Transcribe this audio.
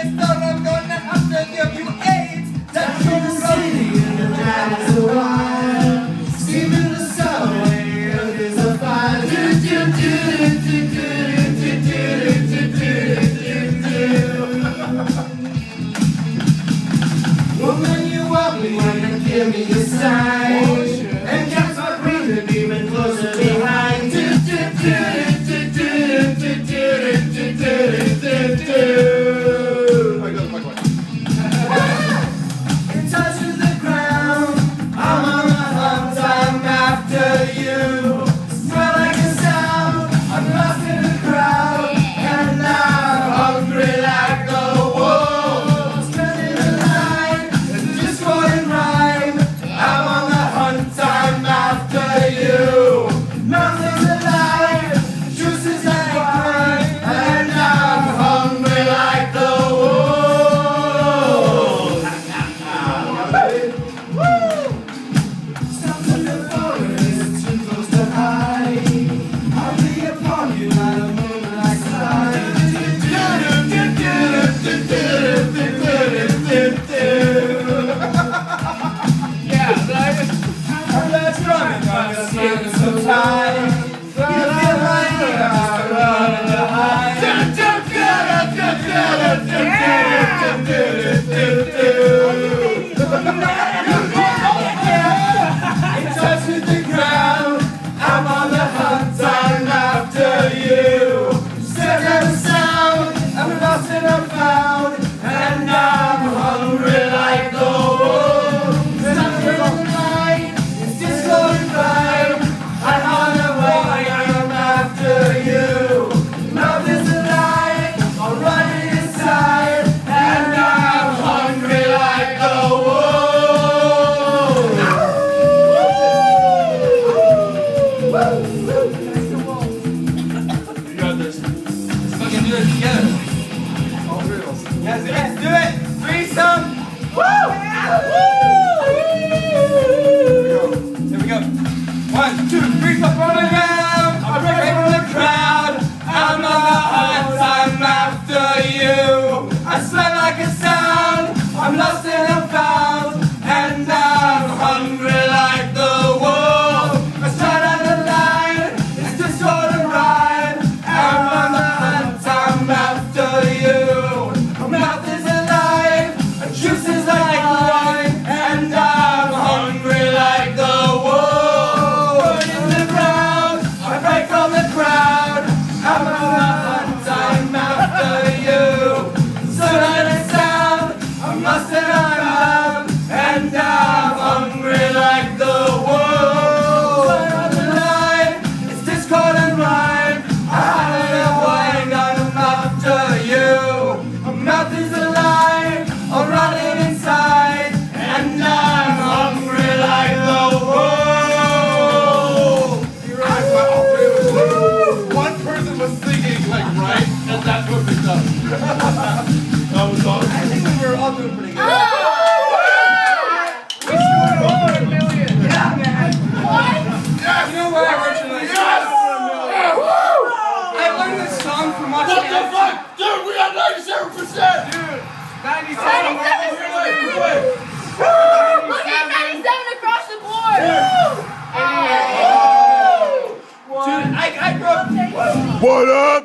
It's not I'm gonna have to give you AIDS. That you're city in the night is a while. Steaming the subway, there's a fire. Woman, you want me when you give me a sign. And catch my breathing even closer behind. In touch with the ground, I'm on the hunt, I'm after you. Smell like a sound, I'm lost in the crowd, and I'm hungry like a wolf. Spending the night, discord and rhyme. I'm on the hunt, I'm after you. Nothing's alive, juice is like wine, and I'm hungry like the wolf. Stop to the forest, too close to hide. I'll be upon you like a moonlight slide. Yeah, like I'm not running, I'm just getting so tired. You feel like you're running to hide. In touch with the ground, I'm on the hunt, I'm after you. Step out of sound, I'm lost and I'm found, and I'm hungry like the wolf. Stop for the night, it's disco and vibe. I'm on the way, I'm after you. Mouth is alive, I'm running inside, and I'm hungry like the wolf. You got this. Let's fucking do it together. All three of us. Yes, let's do it. Threesome. Woo! Here we go. 1, 2, 3, 4, running down. I'm breaking from the crowd. I'm on the hunt. I'm after you. I smell like a sound. I'm lost and I'm found, and I'm hungry like the wolf. I start on the line. It's just sort of rhyme. I'm on the hunt. I'm after you. My mouth is alive. My juice is like wine, and I'm hungry like the wolf. Burning the ground. I break from the crowd. I'm on the hunt. I'm after you. So that it sound. I'm lost and I'm found, and I'm hungry like the wolf. Fire on the line, it's discord and rhyme. I have a wine, I'm after you. My mouth is alive, I'm running inside, and I'm hungry like the wolf. You're right, but all three of us. One person was singing like right, and that's what picked up. That was awesome. I think we were all doing pretty good. Oh! We scored over 1 million. Yeah, man. What? Yes! You know what I originally Yes! I learned this song from watching What the fuck? Dude, we got 97%! Dude, 97. Look at 97 across the board! Dude, I grew up. What up?